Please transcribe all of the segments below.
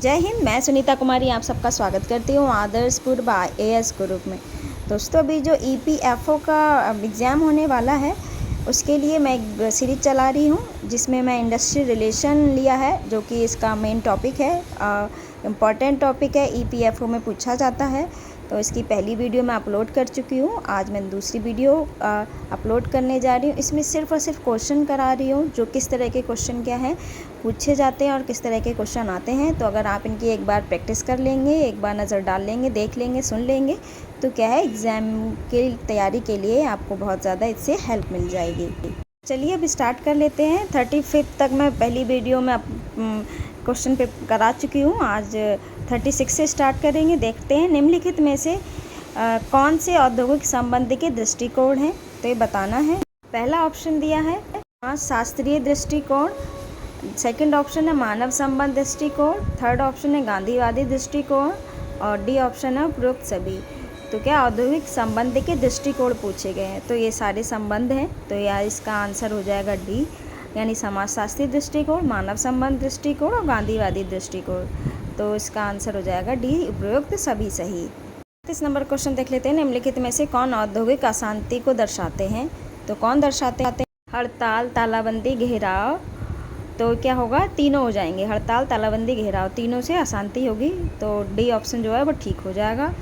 जय हिंद। मैं सुनीता कुमारी आप सबका स्वागत करती हूँ आदर्श पूर्व एएस ग्रुप में। दोस्तों, अभी जो ईपीएफओ का एग्ज़ाम होने वाला है उसके लिए मैं एक सीरीज चला रही हूँ जिसमें मैं इंडस्ट्री रिलेशन लिया है, जो कि इसका मेन टॉपिक है, इम्पॉर्टेंट टॉपिक है, ईपीएफओ में पूछा जाता है। तो इसकी पहली वीडियो मैं अपलोड कर चुकी हूँ। आज मैं दूसरी वीडियो अपलोड करने जा रही हूँ। इसमें सिर्फ और सिर्फ क्वेश्चन करा रही हूँ, जो किस तरह के क्वेश्चन क्या हैं पूछे जाते हैं और किस तरह के क्वेश्चन आते हैं। तो अगर आप इनकी एक बार प्रैक्टिस कर लेंगे, एक बार नज़र डाल लेंगे, देख लेंगे, सुन लेंगे, तो क्या है, एग्ज़ाम की तैयारी के लिए आपको बहुत ज़्यादा इससे हेल्प मिल जाएगी। चलिए अब स्टार्ट कर लेते हैं। 35 तक मैं पहली वीडियो में क्वेश्चन पे करा चुकी हूँ। आज 36 से स्टार्ट करेंगे। देखते हैं निम्नलिखित में से कौन से औद्योगिक संबंध के दृष्टिकोण हैं, तो ये बताना है। पहला ऑप्शन दिया है शास्त्रीय दृष्टिकोण, सेकंड ऑप्शन है मानव संबंध दृष्टिकोण, थर्ड ऑप्शन है गांधीवादी दृष्टिकोण और डी ऑप्शन है उपरोक्त सभी। तो क्या औद्योगिक संबंध के दृष्टिकोण पूछे गए हैं, तो ये सारे संबंध हैं। तो या इसका आंसर हो जाएगा डी, यानी समाजशास्त्री दृष्टिकोण, मानव संबंध दृष्टिकोण और गांधीवादी दृष्टिकोण। तो इसका आंसर हो जाएगा डी, उपरोक्त सभी सही। 30 नंबर क्वेश्चन देख लेते हैं। निम्नलिखित में से कौन औद्योगिक अशांति को दर्शाते हैं, तो कौन दर्शाते हैं? हड़ताल, तालाबंदी, घेराव। तो क्या होगा, तीनों हो जाएंगे। हड़ताल, तालाबंदी, घेराव, तीनों से अशांति होगी। तो डी ऑप्शन जो है वो ठीक हो जाएगा।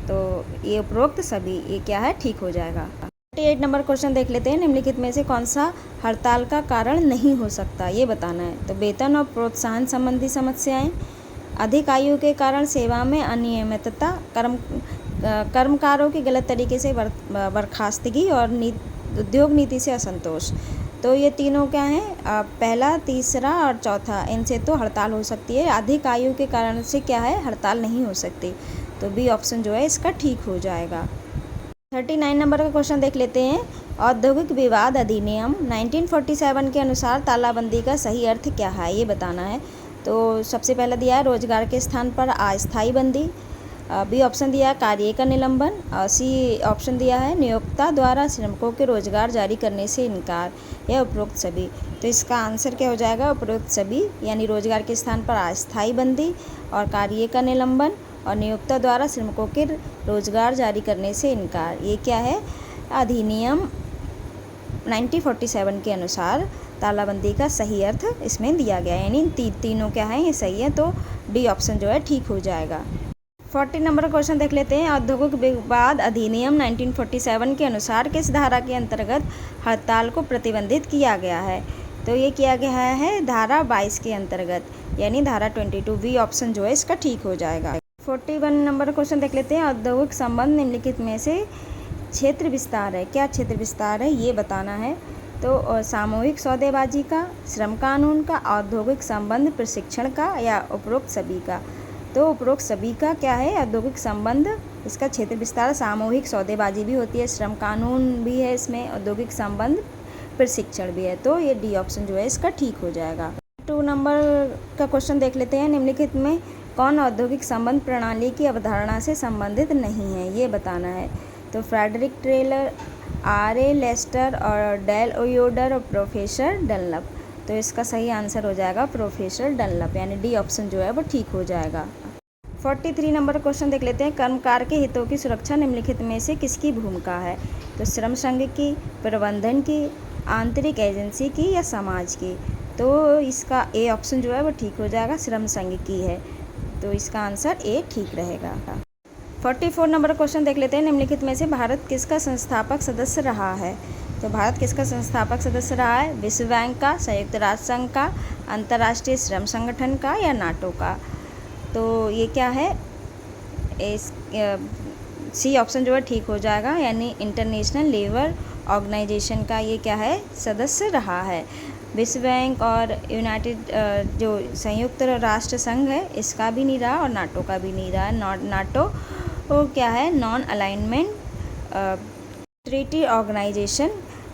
तो ये उपरोक्त सभी, ये क्या है, ठीक हो जाएगा। 48 नंबर क्वेश्चन देख लेते हैं। निम्नलिखित में से कौन सा हड़ताल का कारण नहीं हो सकता, ये बताना है। तो वेतन और प्रोत्साहन संबंधी समस्याएं, अधिक आयु के कारण सेवा में अनियमितता, कर्मकारों की गलत तरीके से बर्खास्तगी और उद्योग नीति से असंतोष। तो ये तीनों क्या हैं, पहला, तीसरा और चौथा, इनसे तो हड़ताल हो सकती है। अधिक आयु के कारण से क्या है, हड़ताल नहीं हो सकती। तो बी ऑप्शन जो है इसका ठीक हो जाएगा। 39 नंबर का क्वेश्चन देख लेते हैं। औद्योगिक विवाद अधिनियम 1947 के अनुसार तालाबंदी का सही अर्थ क्या है, ये बताना है। तो सबसे पहला दिया है रोजगार के स्थान पर अस्थायी बंदी, बी ऑप्शन दिया है कार्य का निलंबन, सी ऑप्शन दिया है नियोक्ता द्वारा श्रमिकों के रोजगार जारी करने से इनकार, या उपरोक्त सभी। तो इसका आंसर क्या हो जाएगा, उपरोक्त सभी, यानी रोजगार के स्थान पर अस्थायी बंदी और कार्य का निलंबन और नियोक्ता द्वारा श्रमिकों के रोजगार जारी करने से इनकार। ये क्या है, अधिनियम 1947 के अनुसार तालाबंदी का सही अर्थ इसमें दिया गया है, यानी तीनों क्या है, ये सही है। तो डी ऑप्शन जो है ठीक हो जाएगा। 40 नंबर क्वेश्चन देख लेते हैं। औद्योगिक विवाद अधिनियम 1947 के अनुसार किस धारा के अंतर्गत हड़ताल को प्रतिबंधित किया गया है, तो ये किया गया है धारा 22 के अंतर्गत, यानी धारा 22। बी ऑप्शन जो है इसका ठीक हो जाएगा। 41 नंबर क्वेश्चन देख लेते हैं। औद्योगिक संबंध निम्नलिखित में से क्षेत्र विस्तार है, क्या क्षेत्र विस्तार है, ये बताना है। तो सामूहिक सौदेबाजी का, श्रम कानून का, औद्योगिक संबंध प्रशिक्षण का, या उपरोक्त सभी का। तो उपरोक्त सभी का क्या है, औद्योगिक संबंध, इसका क्षेत्र विस्तार। सामूहिक सौदेबाजी भी होती है, श्रम कानून भी है इसमें, औद्योगिक संबंध प्रशिक्षण भी है। तो ये डी ऑप्शन जो है इसका ठीक हो जाएगा। 2 नंबर का क्वेश्चन देख लेते हैं। निम्नलिखित में कौन औद्योगिक संबंध प्रणाली की अवधारणा से संबंधित नहीं है, ये बताना है। तो फ्रेडरिक टेलर, आर.ए. लेस्टर और डेल ओयोडर और प्रोफेसर डनलप। तो इसका सही आंसर हो जाएगा प्रोफेसर डनलप, यानी डी ऑप्शन जो है वो ठीक हो जाएगा। 43 नंबर क्वेश्चन देख लेते हैं। कर्मकार के हितों की सुरक्षा निम्नलिखित में से किसकी भूमिका है, तो श्रम संघ की, प्रबंधन की, आंतरिक एजेंसी की, या समाज की। तो इसका ए ऑप्शन जो है वो ठीक हो जाएगा, श्रम संघ की है। तो इसका आंसर ए ठीक रहेगा। 44 नंबर क्वेश्चन देख लेते हैं। निम्नलिखित में से भारत किसका संस्थापक सदस्य रहा है, तो भारत किसका संस्थापक सदस्य रहा है, विश्व बैंक का, संयुक्त राष्ट्र संघ का, अंतर्राष्ट्रीय श्रम संगठन का, या नाटो का। तो ये क्या है, इस सी ऑप्शन जो है ठीक हो जाएगा, यानी इंटरनेशनल लेबर ऑर्गेनाइजेशन का ये क्या है, सदस्य रहा है। विश्व बैंक और यूनाइटेड जो संयुक्त राष्ट्र संघ है, इसका भी नहीं रहा और नाटो का भी नहीं रहा। नाटो तो क्या है, नॉन अलाइनमेंट ट्रीटी ऑर्गेनाइजेशन,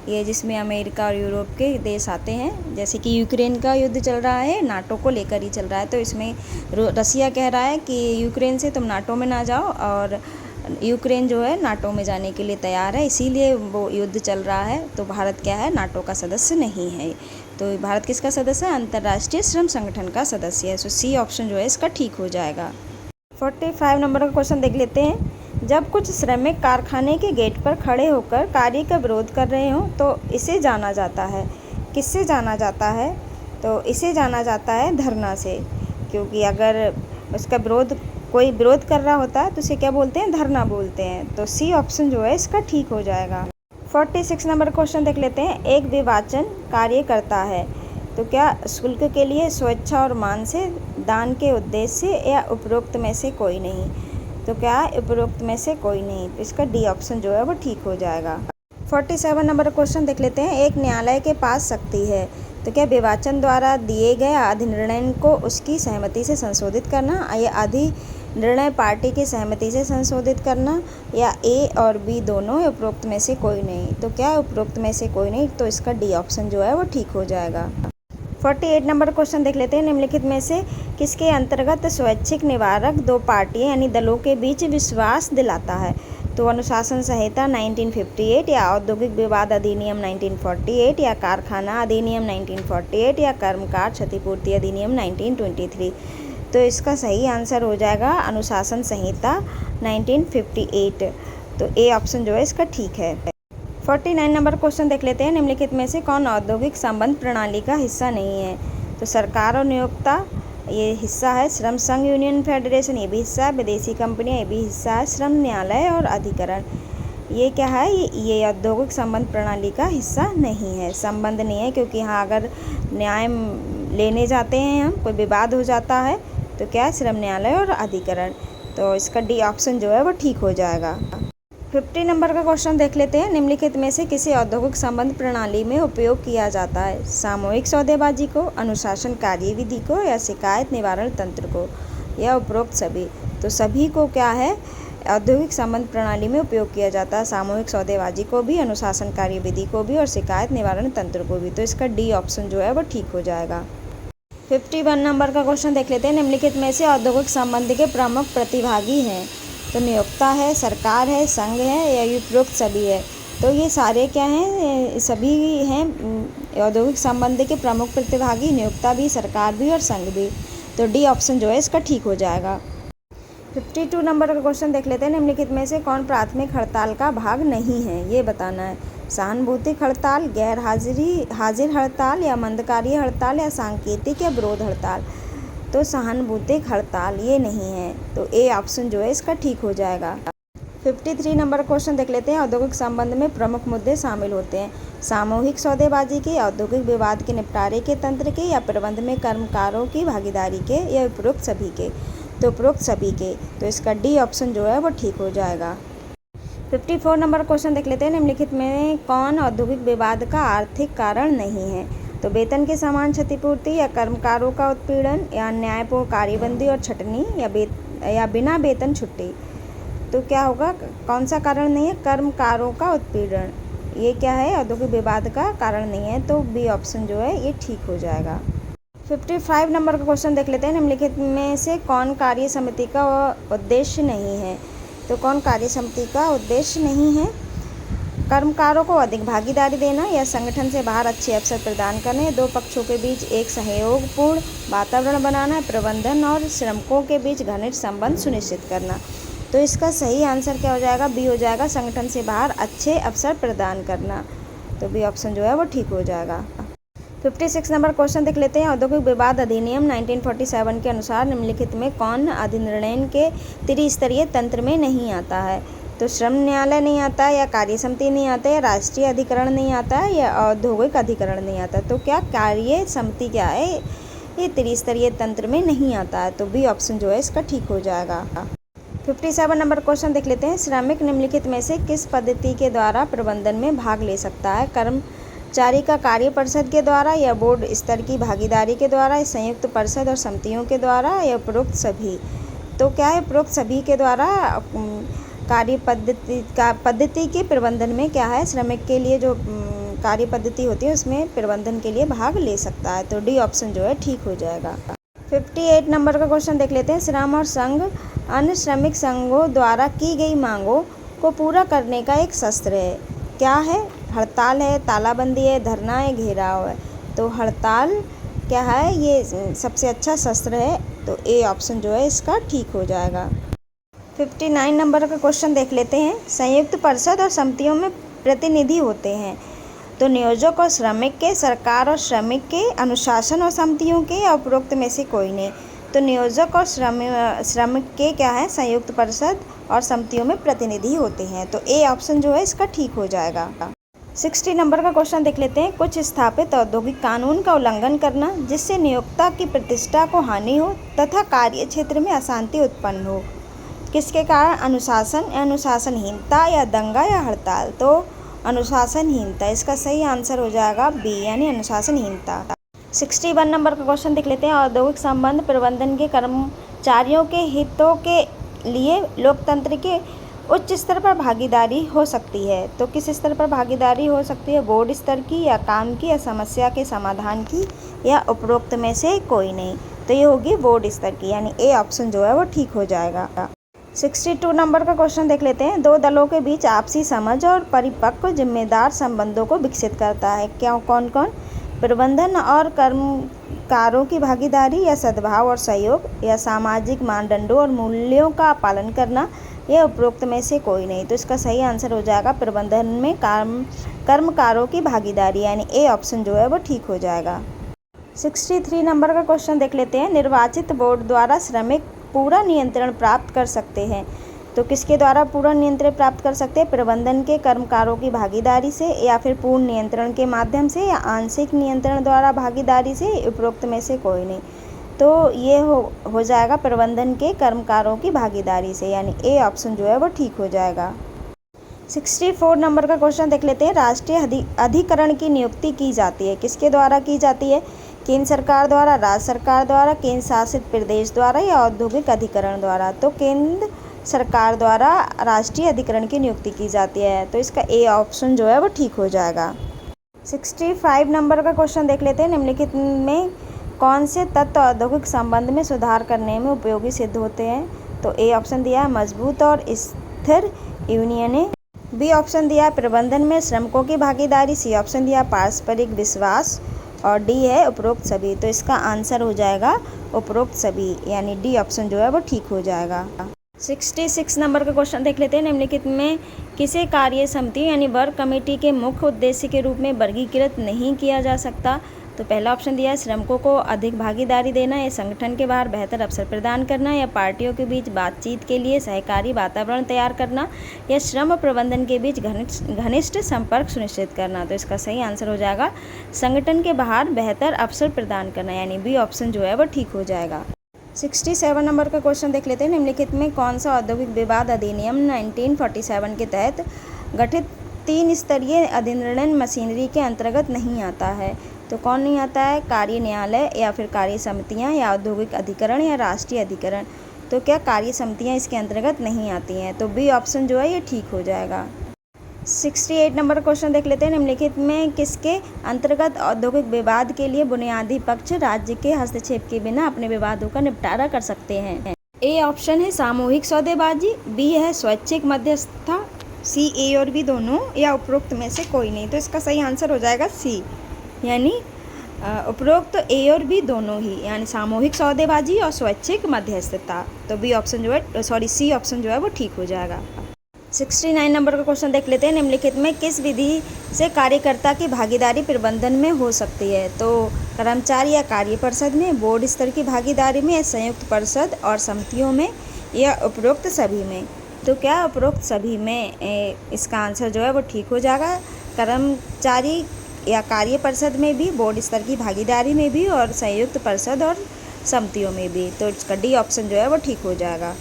ये जिसमें अमेरिका और यूरोप के देश आते हैं। जैसे कि यूक्रेन का युद्ध चल रहा है, नाटो को लेकर ही चल रहा है। तो इसमें रसिया कह रहा है कि यूक्रेन से तुम नाटो में ना जाओ, और यूक्रेन जो है नाटो में जाने के लिए तैयार है, इसीलिए वो युद्ध चल रहा है। तो भारत क्या है, नाटो का सदस्य नहीं है। तो भारत किसका सदस्य है, अंतर्राष्ट्रीय श्रम संगठन का सदस्य है। सो सी ऑप्शन जो है इसका ठीक हो जाएगा। 45 नंबर का क्वेश्चन देख लेते हैं। जब कुछ श्रमिक कारखाने के गेट पर खड़े होकर कार्य का विरोध कर रहे हों तो इसे जाना जाता है, किससे जाना जाता है, तो इसे जाना जाता है धरना से। क्योंकि अगर उसका कोई विरोध कर रहा होता है तो उसे क्या बोलते हैं, धरना बोलते हैं। तो सी ऑप्शन जो है इसका ठीक हो जाएगा। 46 नंबर क्वेश्चन देख लेते हैं। एक विवाचन कार्य करता है तो क्या शुल्क के लिए, स्वेच्छा और मान से, दान के उद्देश्य से, या उपरोक्त में से कोई नहीं। तो क्या उपरोक्त में से कोई नहीं, तो इसका डी ऑप्शन जो है वो ठीक हो जाएगा। 47 नंबर क्वेश्चन देख लेते हैं। एक न्यायालय के पास शक्ति है तो क्या विवाचन द्वारा दिए गए अधिनिर्णय को उसकी सहमति से संशोधित करना, या अधिनिर्णय पार्टी की सहमति से संशोधित करना, या ए और बी दोनों, उपरोक्त में से कोई नहीं। तो क्या उपरोक्त में से कोई नहीं, तो इसका डी ऑप्शन जो है वो ठीक हो जाएगा। 48 नंबर क्वेश्चन देख लेते हैं। निम्नलिखित में से किसके अंतर्गत स्वैच्छिक निवारक दो पार्टियां यानी दलों के बीच विश्वास दिलाता है। तो अनुशासन संहिता 1958, या औद्योगिक विवाद अधिनियम 1948, या कारखाना अधिनियम 1948, या कर्मकार क्षतिपूर्ति अधिनियम 1923। तो इसका सही आंसर हो जाएगा अनुशासन संहिता 1958। तो ए ऑप्शन जो है इसका ठीक है। 49 नंबर क्वेश्चन देख लेते हैं। निम्नलिखित में से कौन औद्योगिक संबंध प्रणाली का हिस्सा नहीं है। तो सरकार और नियोक्ता ये हिस्सा है, श्रम संघ यूनियन फेडरेशन ये भी हिस्सा है, विदेशी कंपनियां ये भी हिस्सा है, श्रम न्यायालय और अधिकरण ये क्या है, ये औद्योगिक संबंध प्रणाली का हिस्सा नहीं है, संबंध नहीं है। क्योंकि यहाँ अगर न्याय लेने जाते हैं हम, कोई विवाद हो जाता है तो क्या है, श्रम न्यायालय और अधिकरण। तो इसका डी ऑप्शन जो है वो ठीक हो जाएगा। 50 नंबर का क्वेश्चन देख लेते हैं। निम्नलिखित में से किसी औद्योगिक संबंध प्रणाली में उपयोग किया जाता है, सामूहिक सौदेबाजी को, अनुशासन कार्यविधि को, या शिकायत निवारण तंत्र को, या उपरोक्त सभी। तो सभी को क्या है, औद्योगिक संबंध प्रणाली में उपयोग किया जाता है, सामूहिक सौदेबाजी को भी, अनुशासन कार्यविधि को भी, और शिकायत निवारण तंत्र को भी। तो इसका डी ऑप्शन जो है वो ठीक हो जाएगा। 51 नंबर का क्वेश्चन देख लेते हैं। निम्नलिखित में से औद्योगिक संबंध के प्रमुख प्रतिभागी हैं। तो नियोक्ता है, सरकार है, संघ है, या उपरोक्त सभी है। तो ये सारे क्या हैं, सभी हैं औद्योगिक संबंध के प्रमुख प्रतिभागी, नियोक्ता भी, सरकार भी और संघ भी। तो डी ऑप्शन जो है इसका ठीक हो जाएगा। 52 नंबर का क्वेश्चन देख लेते हैं। निम्नलिखित में से कौन प्राथमिक हड़ताल का भाग नहीं है, ये बताना है। सहानुभूतिक हड़ताल, गैर हाजिर हड़ताल, या मंदकार्य हड़ताल, या सांकेतिक या विरोध हड़ताल। तो सहानुभूतिक हड़ताल ये नहीं है, तो ए ऑप्शन जो है इसका ठीक हो जाएगा। 53 नंबर क्वेश्चन देख लेते हैं। औद्योगिक संबंध में प्रमुख मुद्दे शामिल होते हैं, सामूहिक सौदेबाजी के, औद्योगिक विवाद के निपटारे के तंत्र के, या प्रबंध में कर्मकारों की भागीदारी के, या उपरोक्त सभी के। तो उपरोक्त सभी के। तो इसका डी ऑप्शन जो है वो ठीक हो जाएगा। 54 नंबर क्वेश्चन देख लेते हैं। निम्नलिखित में कौन औद्योगिक विवाद का आर्थिक कारण नहीं है। तो वेतन के समान क्षतिपूर्ति, या कर्मकारों का उत्पीड़न, या न्यायपूर्ण कार्यबंदी और छटनी, या बिना वेतन छुट्टी। तो क्या होगा, कौन सा कारण नहीं है, कर्मकारों का उत्पीड़न। ये क्या है, औद्योगिक विवाद का कारण नहीं है। तो बी ऑप्शन जो है ये ठीक हो जाएगा। 55 नंबर का क्वेश्चन देख लेते हैं। निम्नलिखित में से कौन कार्य समिति का उद्देश्य नहीं है। तो कौन कार्य समिति का उद्देश्य नहीं है, कर्मकारों को अधिक भागीदारी देना, या संगठन से बाहर अच्छे अवसर प्रदान करने, दो पक्षों के बीच एक सहयोगपूर्ण वातावरण बनाना, प्रबंधन और श्रमिकों के बीच घनिष्ठ संबंध सुनिश्चित करना। तो इसका सही आंसर क्या हो जाएगा, बी हो जाएगा, संगठन से बाहर अच्छे अवसर प्रदान करना। तो बी ऑप्शन जो है वो ठीक हो जाएगा। 56 नंबर क्वेश्चन देख लेते हैं। औद्योगिक विवाद अधिनियम 1947 के अनुसार निम्नलिखित में कौन अधिनिर्णय के त्रिस्तरीय तंत्र में नहीं आता है। तो श्रम न्यायालय नहीं आता है, या कार्य समिति नहीं आता है, या राष्ट्रीय अधिकरण नहीं आता है, या औद्योगिक अधिकरण नहीं आता। तो क्या कार्य समिति क्या है, ये त्रिस्तरीय तंत्र में नहीं आता है। तो बी ऑप्शन जो है इसका ठीक हो जाएगा। 57 नंबर क्वेश्चन देख लेते हैं। श्रमिक निम्नलिखित में से किस पद्धति के द्वारा प्रबंधन में भाग ले सकता है, कर्मचारी का कार्य परिषद के द्वारा, या बोर्ड स्तर की भागीदारी के द्वारा, या संयुक्त परिषद और समितियों के द्वारा, या उपरोक्त सभी। तो क्या है, उपरोक्त सभी के द्वारा कार्य पद्धति के प्रबंधन में क्या है, श्रमिक के लिए जो कार्य पद्धति होती है उसमें प्रबंधन के लिए भाग ले सकता है। तो डी ऑप्शन जो है ठीक हो जाएगा। 58 नंबर का क्वेश्चन देख लेते हैं। श्रम और संघ अन्य श्रमिक संघों द्वारा की गई मांगों को पूरा करने का एक शस्त्र है। क्या है? हड़ताल है, तालाबंदी है, धरना है, घेराव है। तो हड़ताल क्या है? ये सबसे अच्छा शस्त्र है। तो ए ऑप्शन जो है इसका ठीक हो जाएगा। 59 नंबर का क्वेश्चन देख लेते हैं। संयुक्त परिषद और समितियों में प्रतिनिधि होते हैं। तो नियोजक और श्रमिक के, सरकार और श्रमिक के, अनुशासन और समितियों के, या उपरोक्त में से कोई नहीं। तो नियोजक और श्रमिक के क्या है? संयुक्त परिषद और समितियों में प्रतिनिधि होते हैं। तो ए ऑप्शन जो है इसका ठीक हो जाएगा। 60 नंबर का क्वेश्चन देख लेते हैं। कुछ स्थापित औद्योगिक कानून का उल्लंघन करना जिससे नियोक्ता की प्रतिष्ठा को हानि हो तथा कार्य क्षेत्र में अशांति उत्पन्न हो, किसके कारण? अनुशासन, अनुशासनहीनता, या दंगा, या हड़ताल। तो अनुशासनहीनता, इसका सही आंसर हो जाएगा बी यानी अनुशासनहीनता। 61 नंबर का क्वेश्चन देख लेते हैं। औद्योगिक संबंध प्रबंधन के कर्मचारियों के हितों के लिए लोकतंत्र के उच्च स्तर पर भागीदारी हो सकती है। तो किस स्तर पर भागीदारी हो सकती है? बोर्ड स्तर की, या काम की, या समस्या के समाधान की, या उपरोक्त में से कोई नहीं। तो ये होगी बोर्ड स्तर की, यानी ए ऑप्शन जो है वो ठीक हो जाएगा। 62 नंबर का क्वेश्चन देख लेते हैं। दो दलों के बीच आपसी समझ और परिपक्व जिम्मेदार संबंधों को विकसित करता है। क्या? कौन कौन? प्रबंधन और कर्मकारों की भागीदारी, या सद्भाव और सहयोग, या सामाजिक मानदंडों और मूल्यों का पालन करना, या उपरोक्त में से कोई नहीं। तो इसका सही आंसर हो जाएगा प्रबंधन में कर्मकारों की भागीदारी, यानी ए ऑप्शन जो है वो ठीक हो जाएगा। 63 नंबर का क्वेश्चन देख लेते हैं। निर्वाचित बोर्ड द्वारा श्रमिक पूरा नियंत्रण प्राप्त कर सकते हैं। तो किसके द्वारा पूरा नियंत्रण प्राप्त कर सकते हैं? प्रबंधन के कर्मकारों की भागीदारी से, या फिर पूर्ण नियंत्रण के माध्यम से, या आंशिक नियंत्रण द्वारा भागीदारी से, उपरोक्त में से कोई नहीं। तो ये हो जाएगा प्रबंधन के कर्मकारों की भागीदारी से, यानी ए ऑप्शन जो है वो ठीक हो जाएगा। 64 नंबर का क्वेश्चन देख लेते हैं। राष्ट्रीय अधिकरण की नियुक्ति की जाती है। किसके द्वारा की जाती है? केंद्र सरकार द्वारा, राज्य सरकार द्वारा, केंद्र शासित प्रदेश द्वारा, या औद्योगिक अधिकरण द्वारा। तो केंद्र सरकार द्वारा राष्ट्रीय अधिकरण की नियुक्ति की जाती है। तो इसका ए ऑप्शन जो है वो ठीक हो जाएगा। 65 नंबर का क्वेश्चन देख लेते हैं। निम्नलिखित में कौन से तत्व औद्योगिक संबंध में सुधार करने में उपयोगी सिद्ध होते हैं? तो ए ऑप्शन दिया है मजबूत और स्थिर यूनियनें, बी ऑप्शन दिया है प्रबंधन में श्रमिकों की भागीदारी, सी ऑप्शन दिया पारस्परिक विश्वास, और डी है उपरोक्त सभी। तो इसका आंसर हो जाएगा उपरोक्त सभी, यानी डी ऑप्शन जो है वो ठीक हो जाएगा। 66 नंबर का क्वेश्चन देख लेते हैं। निम्नलिखित में किसे कार्य समिति यानी वर्क कमेटी के मुख्य उद्देश्य के रूप में वर्गीकृत नहीं किया जा सकता? तो पहला ऑप्शन दिया है श्रमिकों को अधिक भागीदारी देना, या संगठन के बाहर बेहतर अवसर प्रदान करना, या पार्टियों के बीच बातचीत के लिए सहकारी वातावरण तैयार करना, या श्रम प्रबंधन के बीच घनिष्ठ संपर्क सुनिश्चित करना। तो इसका सही आंसर हो जाएगा संगठन के बाहर बेहतर अवसर प्रदान करना, यानी बी ऑप्शन जो है वो ठीक हो जाएगा। 67 नंबर का क्वेश्चन देख लेते हैं। निम्नलिखित में कौन सा औद्योगिक विवाद अधिनियम 1947 के तहत गठित 3 स्तरीय अधिनिर्णय मशीनरी के अंतर्गत नहीं आता है? तो कौन नहीं आता है? कार्य न्यायालय, या फिर कार्य समितियां, या औद्योगिक अधिकरण, या राष्ट्रीय अधिकरण। तो क्या कार्य समितियां इसके अंतर्गत नहीं आती हैं? तो बी ऑप्शन जो है ये ठीक हो जाएगा। 68 नंबर क्वेश्चन देख लेते हैं। निम्नलिखित में किसके अंतर्गत औद्योगिक विवाद के लिए बुनियादी पक्ष राज्य के हस्तक्षेप के बिना अपने विवादों का निपटारा कर सकते हैं? ए ऑप्शन है सामूहिक सौदेबाजी, बी है स्वैच्छिक मध्यस्थता, सी ए और बी दोनों, या उपरोक्त में से कोई नहीं। तो इसका सही आंसर हो जाएगा सी, यानी उपरोक्त ए और बी दोनों ही, यानी सामूहिक सौदेबाजी और स्वैच्छिक मध्यस्थता। तो बी ऑप्शन जो है सी ऑप्शन जो है वो ठीक हो जाएगा। 69 नंबर का क्वेश्चन देख लेते हैं। निम्नलिखित में किस विधि से कार्यकर्ता की भागीदारी प्रबंधन में हो सकती है? तो कर्मचारी या कार्य परिषद में, बोर्ड स्तर की भागीदारी में, या संयुक्त परिषद और समितियों में, या उपरोक्त सभी में। तो क्या उपरोक्त सभी में इसका आंसर जो है वो ठीक हो जाएगा। कर्मचारी या कार्य परिषद में भी, बोर्ड स्तर की भागीदारी में भी, और संयुक्त परिषद और समितियों में भी। तो इसका डी ऑप्शन जो है वो ठीक हो जाएगा।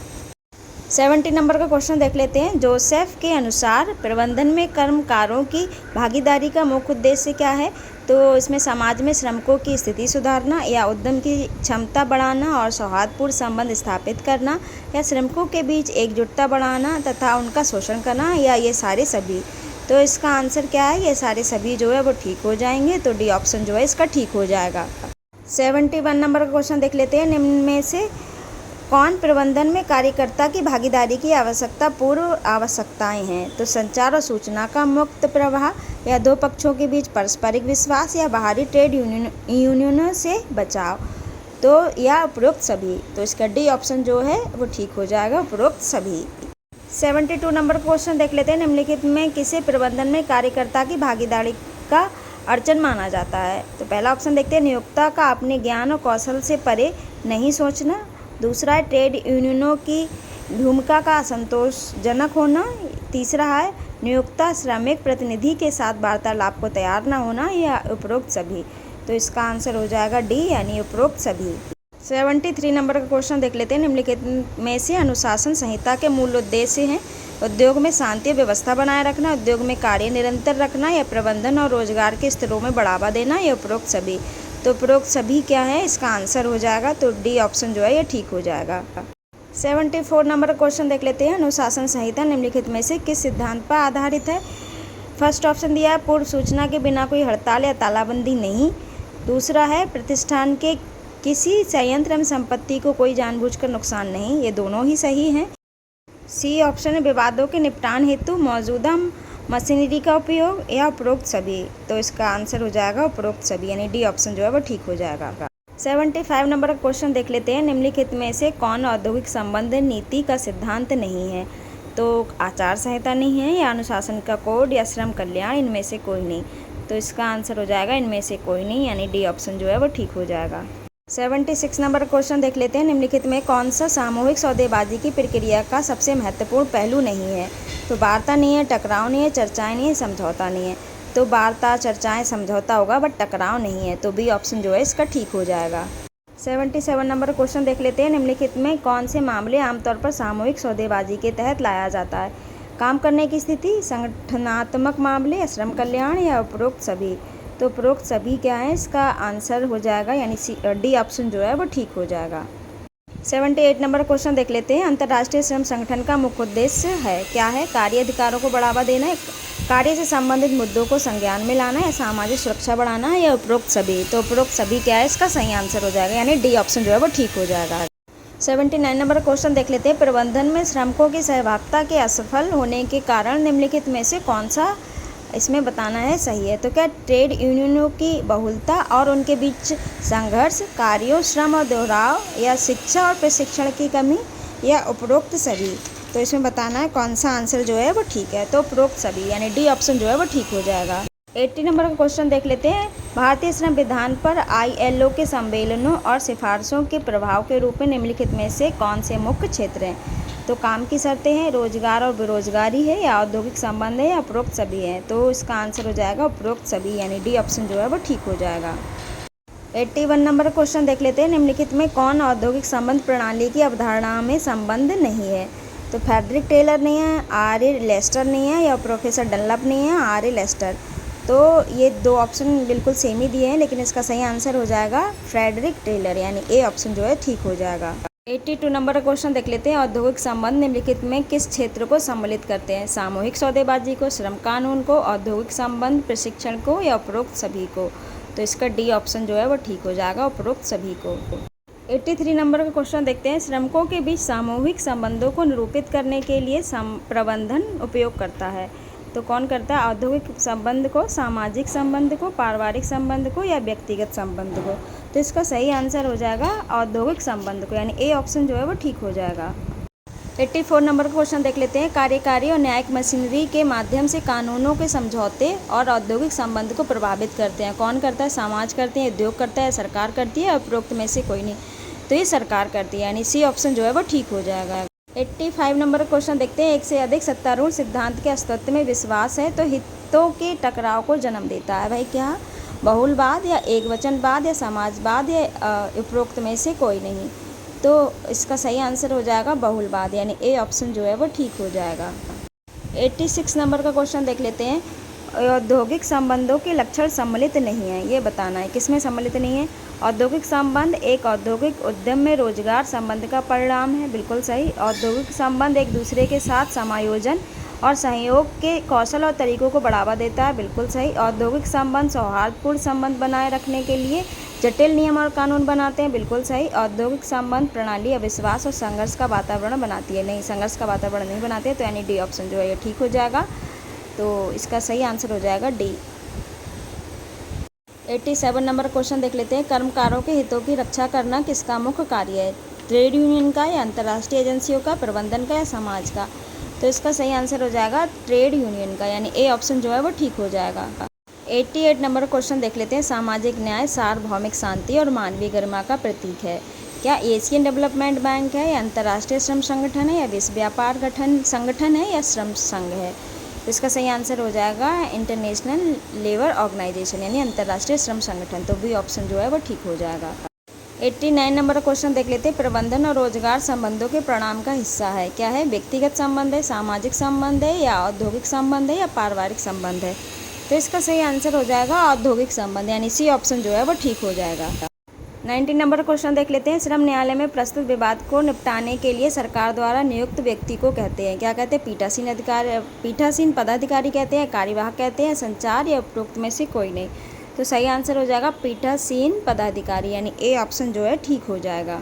70 नंबर का क्वेश्चन देख लेते हैं। जोसेफ के अनुसार प्रबंधन में कर्मकारों की भागीदारी का मुख्य उद्देश्य क्या है? तो इसमें समाज में श्रमिकों की स्थिति सुधारना, या उद्यम की क्षमता बढ़ाना और सौहार्दपूर्ण संबंध स्थापित करना, या श्रमिकों के बीच एकजुटता बढ़ाना तथा उनका शोषण करना, या ये सारे सभी। तो इसका आंसर क्या है? ये सारे सभी जो है वो ठीक हो जाएंगे। तो डी ऑप्शन जो है इसका ठीक हो जाएगा। 71 नंबर का क्वेश्चन देख लेते हैं। निम्न में से कौन प्रबंधन में कार्यकर्ता की भागीदारी की आवश्यकता पूर्व आवश्यकताएं हैं? तो संचार और सूचना का मुक्त प्रवाह, या दो पक्षों के बीच पारस्परिक विश्वास, या बाहरी ट्रेड यूनियनों से बचाव, तो या उपरोक्त सभी। तो इसका डी ऑप्शन जो है वो ठीक हो जाएगा, उपरोक्त सभी। 72 नंबर क्वेश्चन देख लेते हैं। निम्नलिखित में किसे प्रबंधन में कार्यकर्ता की भागीदारी का अड़चन माना जाता है? तो पहला ऑप्शन देखते हैं, नियोक्ता का अपने ज्ञान और कौशल से परे नहीं सोचना। दूसरा है ट्रेड यूनियनों की भूमिका का असंतोषजनक होना। तीसरा है नियोक्ता श्रमिक प्रतिनिधि के साथ वार्तालाप को तैयार न होना, या उपरोक्त सभी। तो इसका आंसर हो जाएगा डी, यानी उपरोक्त सभी। 73 नंबर का क्वेश्चन देख लेते हैं। निम्नलिखित में से अनुशासन संहिता के मूल उद्देश्य हैं? उद्योग में शांति व्यवस्था बनाए रखना, उद्योग में कार्य निरंतर रखना, या प्रबंधन और रोजगार के स्तरों में बढ़ावा देना, या उपरोक्त सभी। तो उपरोक्त सभी क्या है, इसका आंसर हो जाएगा, तो डी ऑप्शन जो है ये ठीक हो जाएगा। 74 नंबर का क्वेश्चन देख लेते हैं। अनुशासन संहिता निम्नलिखित में से किस सिद्धांत पर आधारित है? फर्स्ट ऑप्शन दिया है, पूर्व सूचना के बिना कोई हड़ताल या तालाबंदी नहीं। दूसरा है, प्रतिष्ठान के किसी संयंत्र में संपत्ति को कोई जानबूझकर नुकसान नहीं। ये दोनों ही सही हैं। सी ऑप्शन है, विवादों के निपटान हेतु मौजूदा मशीनरी का उपयोग, या उपरोक्त सभी। तो इसका आंसर हो जाएगा उपरोक्त सभी, यानी डी ऑप्शन जो है वो ठीक हो जाएगा। 75 नंबर का क्वेश्चन देख लेते हैं। निम्नलिखित में से कौन औद्योगिक संबंध नीति का सिद्धांत नहीं है? तो आचार संहिता नहीं है, या अनुशासन का कोड, या श्रम कल्याण, इनमें से कोई नहीं। तो इसका आंसर हो जाएगा इनमें से कोई नहीं, यानी डी ऑप्शन जो है वो ठीक हो जाएगा। 76 नंबर क्वेश्चन देख लेते हैं। निम्नलिखित में कौन सा सामूहिक सौदेबाजी की प्रक्रिया का सबसे महत्वपूर्ण पहलू नहीं है? तो वार्ता नहीं है, टकराव नहीं है, चर्चाएं नहीं है, समझौता नहीं है। तो वार्ता, चर्चाएं, समझौता होगा, बट टकराव नहीं है। तो बी ऑप्शन जो है इसका ठीक हो जाएगा। 77 नंबर क्वेश्चन देख लेते हैं। निम्नलिखित में कौन से मामले आमतौर पर सामूहिक सौदेबाजी के तहत लाया जाता है? काम करने की स्थिति, संगठनात्मक मामले, या श्रम कल्याण, या उपरोक्त सभी। तो उपरोक्त सभी क्या है, इसका आंसर हो जाएगा, यानी डी ऑप्शन जो है वो ठीक हो जाएगा। 78 नंबर क्वेश्चन देख लेते हैं। अंतर्राष्ट्रीय श्रम संगठन का मुख्य उद्देश्य है क्या है? कार्य अधिकारों को बढ़ावा देना, कार्य से संबंधित मुद्दों को संज्ञान में लाना, या सामाजिक सुरक्षा बढ़ाना, या उपरोक्त सभी। तो उपरोक्त सभी क्या है, इसका सही आंसर हो जाएगा, यानी डी ऑप्शन जो है वो ठीक हो जाएगा। 79 नंबर क्वेश्चन देख लेते हैं। प्रबंधन में श्रमिकों की सहभागिता के असफल होने के कारण निम्नलिखित में से कौन सा इसमें बताना है सही है? तो क्या ट्रेड यूनियनों की बहुलता और उनके बीच संघर्ष, कार्यों, श्रम और दोहराव, या शिक्षा और प्रशिक्षण की कमी, या उपरोक्त सभी। तो इसमें बताना है कौन सा आंसर जो है वो ठीक है। तो उपरोक्त सभी, यानी डी ऑप्शन जो है वो ठीक हो जाएगा। 80 नंबर का क्वेश्चन देख लेते हैं। भारतीय श्रम विधान पर ILO के सम्मेलनों और सिफारिशों के प्रभाव के रूप में निम्नलिखित में से कौन से मुख्य क्षेत्र हैं? तो काम की शर्तें हैं, रोजगार और बेरोजगारी है, या औद्योगिक संबंध है, या उपरोक्त सभी है। तो इसका आंसर हो जाएगा उपरोक्त सभी, यानी डी ऑप्शन जो है वो ठीक हो जाएगा। 81 नंबर क्वेश्चन देख लेते हैं। निम्नलिखित में कौन औद्योगिक संबंध प्रणाली की अवधारणा में संबंध नहीं है? तो फ्रेडरिक टेलर नहीं है, R.A. लेस्टर नहीं है, या प्रोफेसर डनलप नहीं है, R.A. लेस्टर। तो ये दो ऑप्शन बिल्कुल सेम ही दिए हैं, लेकिन इसका सही आंसर हो जाएगा फ्रेडरिक टेलर, यानी ए ऑप्शन जो है ठीक हो जाएगा। 82 नंबर का क्वेश्चन देख लेते हैं। औद्योगिक संबंध निम्नलिखित में किस क्षेत्र को सम्मिलित करते हैं? सामूहिक सौदेबाजी को, श्रम कानून को, औद्योगिक संबंध प्रशिक्षण को, या उपरोक्त सभी को। तो इसका डी ऑप्शन जो है वो ठीक हो जाएगा, उपरोक्त सभी को। 83 नंबर का क्वेश्चन देखते हैं। श्रमिकों के बीच सामूहिक संबंधों को निरूपित करने के लिए प्रबंधन उपयोग करता है। तो कौन करता है? औद्योगिक संबंध को, सामाजिक संबंध को, पारिवारिक संबंध को, या व्यक्तिगत संबंध को। तो इसका सही आंसर हो जाएगा औद्योगिक संबंध को, यानी ए ऑप्शन जो है वो ठीक हो जाएगा। 84 नंबर का क्वेश्चन देख लेते हैं। कार्यकारी और न्यायिक मशीनरी के माध्यम से कानूनों के समझौते और औद्योगिक संबंध को प्रभावित करते हैं। कौन करता है? समाज करते हैं, उद्योग करता है, सरकार करती है, उपरोक्त में से कोई नहीं। तो ये सरकार करती है, यानी सी ऑप्शन जो है वो ठीक हो जाएगा। 85 नंबर क्वेश्चन देखते हैं। एक से अधिक सत्तारूढ़ सिद्धांत के अस्तित्व में विश्वास है तो हितों के टकराव को जन्म देता है। भाई क्या? बहुलवाद, या एकवचनवाद, या समाजवाद, या उपरोक्त में से कोई नहीं। तो इसका सही आंसर हो जाएगा बहुलवाद, यानी ए ऑप्शन जो है वो ठीक हो जाएगा। 86 नंबर का क्वेश्चन देख लेते हैं। औद्योगिक संबंधों के लक्षण सम्मिलित नहीं है, ये बताना है। किसमें सम्मिलित नहीं है? औद्योगिक संबंध एक औद्योगिक उद्यम में रोजगार संबंध का परिणाम है, बिल्कुल सही। औद्योगिक संबंध एक दूसरे के साथ समायोजन और सहयोग के कौशल और तरीकों को बढ़ावा देता है, बिल्कुल सही। औद्योगिक संबंध सौहार्दपूर्ण संबंध बनाए रखने के लिए जटिल नियम और कानून बनाते हैं, बिल्कुल सही। औद्योगिक संबंध प्रणाली अविश्वास और संघर्ष का वातावरण बनाती है, नहीं, संघर्ष का वातावरण नहीं बनाती है, तो यानी डी ऑप्शन जो है ये ठीक हो जाएगा। तो इसका सही आंसर हो जाएगा डी। 87 नंबर क्वेश्चन देख लेते हैं। कर्मकारों के हितों की रक्षा करना किसका मुख्य कार्य है? ट्रेड यूनियन का, या अंतर्राष्ट्रीय एजेंसियों का, प्रबंधन का, या समाज का? तो इसका सही आंसर हो जाएगा ट्रेड यूनियन का, यानी ए ऑप्शन जो है वो ठीक हो जाएगा। 88 नंबर क्वेश्चन देख लेते हैं। सामाजिक न्याय सार्वभौमिक शांति और मानवीय गरिमा का प्रतीक है। क्या एशियन डेवलपमेंट बैंक है, या अंतर्राष्ट्रीय श्रम संगठन है, या विश्व व्यापार संगठन है, या श्रम संघ है? तो इसका सही आंसर हो जाएगा इंटरनेशनल लेबर ऑर्गेनाइजेशन, यानी अंतर्राष्ट्रीय श्रम संगठन। तो बी ऑप्शन जो है वो ठीक हो जाएगा। 89 नंबर क्वेश्चन देख लेते हैं। प्रबंधन और रोजगार संबंधों के परिणाम का हिस्सा है। क्या है? व्यक्तिगत संबंध है, सामाजिक संबंध है, या औद्योगिक संबंध है, या पारिवारिक संबंध है? तो इसका सही आंसर हो जाएगा औद्योगिक संबंध, यानी सी ऑप्शन जो है वो ठीक हो जाएगा। 90 नंबर क्वेश्चन देख लेते हैं। श्रम न्यायालय में प्रस्तुत विवाद को निपटाने के लिए सरकार द्वारा नियुक्त व्यक्ति को कहते हैं, क्या कहते हैं? पीठासीन पदाधिकारी कहते हैं, कार्यवाहक कहते हैं, संचार, या उपरोक्त में से कोई नहीं? तो सही आंसर हो जाएगा पीठासीन पदाधिकारी, यानी ए ऑप्शन जो है ठीक हो जाएगा।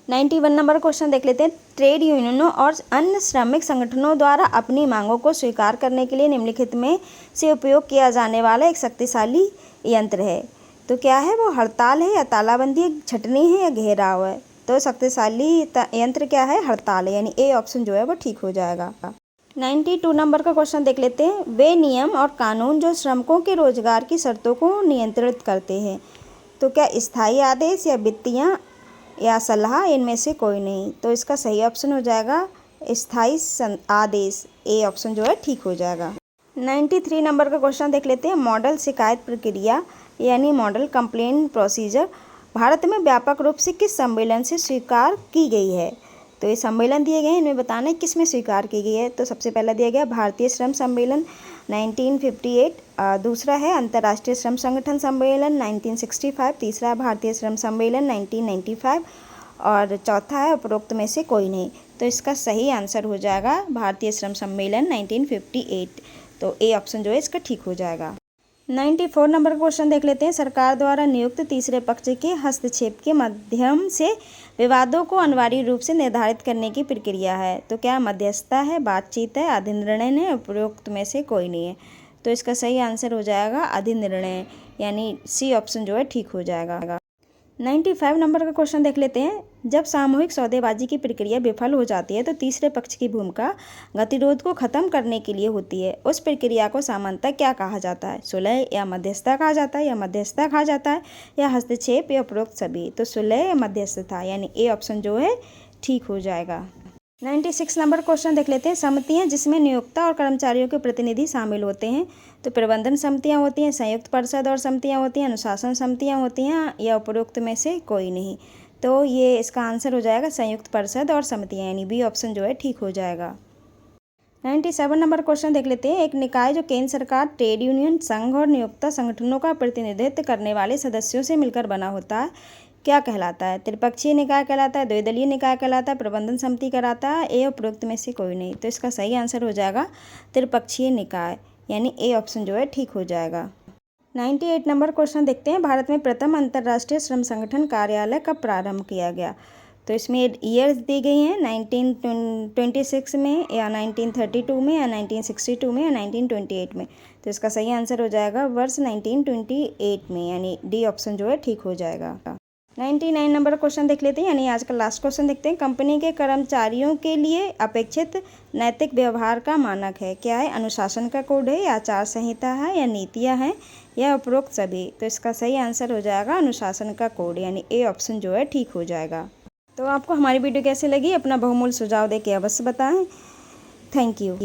91 नंबर क्वेश्चन देख लेते हैं। ट्रेड यूनियनों और अन्य श्रमिक संगठनों द्वारा अपनी मांगों को स्वीकार करने के लिए निम्नलिखित में से उपयोग किया जाने वाला एक शक्तिशाली यंत्र है। तो क्या है वो? हड़ताल है, या तालाबंदी, छटनी है, या घेराव है? तो शक्तिशाली यंत्र क्या है? हड़ताल है, यानी ए ऑप्शन जो है वो ठीक हो जाएगा। 92 नंबर का क्वेश्चन देख लेते हैं। वे नियम और कानून जो श्रमिकों के रोजगार की शर्तों को नियंत्रित करते हैं। तो क्या स्थायी आदेश, या वित्तीय, या सलाह, इनमें से कोई नहीं? तो इसका सही ऑप्शन हो जाएगा स्थायी आदेश, ए ऑप्शन जो है ठीक हो जाएगा। 93 नंबर का क्वेश्चन देख लेते हैं। मॉडल शिकायत प्रक्रिया, यानी मॉडल कंप्लेंट प्रोसीजर भारत में व्यापक रूप से किस सम्मेलन से स्वीकार की गई है? तो ये सम्मेलन दिए गए हैं, इनमें बताना है किस में स्वीकार की गई है। तो सबसे पहला दिया गया भारतीय श्रम सम्मेलन 1958, दूसरा है अंतर्राष्ट्रीय श्रम संगठन सम्मेलन 1965, तीसरा भारतीय श्रम सम्मेलन 1995, और चौथा है उपरोक्त में से कोई नहीं। तो इसका सही आंसर हो जाएगा भारतीय श्रम सम्मेलन 1958। तो ए ऑप्शन जो है इसका ठीक हो जाएगा। 94 नंबर क्वेश्चन देख लेते हैं। सरकार द्वारा नियुक्त तीसरे पक्ष के हस्तक्षेप के माध्यम से विवादों को अनिवार्य रूप से निर्धारित करने की प्रक्रिया है। तो क्या मध्यस्थता है, बातचीत है, अधिनिर्णय है, उपरोक्त में से कोई नहीं है? तो इसका सही आंसर हो जाएगा अधिनिर्णय, यानी सी ऑप्शन जो है ठीक हो जाएगा। 95 नंबर का क्वेश्चन देख लेते हैं। जब सामूहिक सौदेबाजी की प्रक्रिया विफल हो जाती है तो तीसरे पक्ष की भूमिका गतिरोध को खत्म करने के लिए होती है। उस प्रक्रिया को सामान्यतः क्या कहा जाता है? सुलह, या मध्यस्थता कहा जाता है, या मध्यस्थता कहा जाता है, या हस्तक्षेप, या उपरोक्त सभी? तो सुलह या मध्यस्थता, यानी ए ऑप्शन जो है ठीक हो जाएगा। 96 नंबर क्वेश्चन देख लेते हैं। समितियां जिसमें नियोक्ता और कर्मचारियों के प्रतिनिधि शामिल होते हैं। तो प्रबंधन समितियां होती हैं, संयुक्त परिषद और समितियां होती हैं, अनुशासन समितियां होती हैं, या उपरोक्त में से कोई नहीं? तो ये इसका आंसर हो जाएगा संयुक्त परिषद और समितियां, यानी बी ऑप्शन जो है ठीक हो जाएगा। 97 नंबर क्वेश्चन देख लेते हैं। एक निकाय जो केंद्र सरकार, ट्रेड यूनियन, संघ और नियोक्ता संगठनों का प्रतिनिधित्व करने वाले सदस्यों से मिलकर बना होता है, क्या कहलाता है? त्रिपक्षीय निकाय कहलाता है, द्विदलीय निकाय कहलाता है, प्रबंधन समिति कहलाता है, ए उपरोक्त में से कोई नहीं? तो इसका सही आंसर हो जाएगा त्रिपक्षीय निकाय, यानी ए ऑप्शन जो है ठीक हो जाएगा। 98 नंबर क्वेश्चन देखते हैं। भारत में प्रथम अंतर्राष्ट्रीय श्रम संगठन कार्यालय कब प्रारंभ किया गया? तो इसमें ईयर्स दी गई हैं 1926 में, या 1932 में, या 1962 में, या 1928 में? तो इसका सही आंसर हो जाएगा वर्ष 1928 में, यानी डी ऑप्शन जो है ठीक हो जाएगा। 99 नंबर क्वेश्चन देख लेते हैं, यानी आज का लास्ट क्वेश्चन देखते हैं। कंपनी के कर्मचारियों के लिए अपेक्षित नैतिक व्यवहार का मानक है, क्या है? अनुशासन का कोड है, या आचार संहिता है, या नीतियां हैं, या उपरोक्त सभी? तो इसका सही आंसर हो जाएगा अनुशासन का कोड, यानी ए ऑप्शन जो है ठीक हो जाएगा। तो आपको हमारी वीडियो कैसी लगी? अपना बहुमूल्य सुझाव देके अवश्य बताएं। Thank you.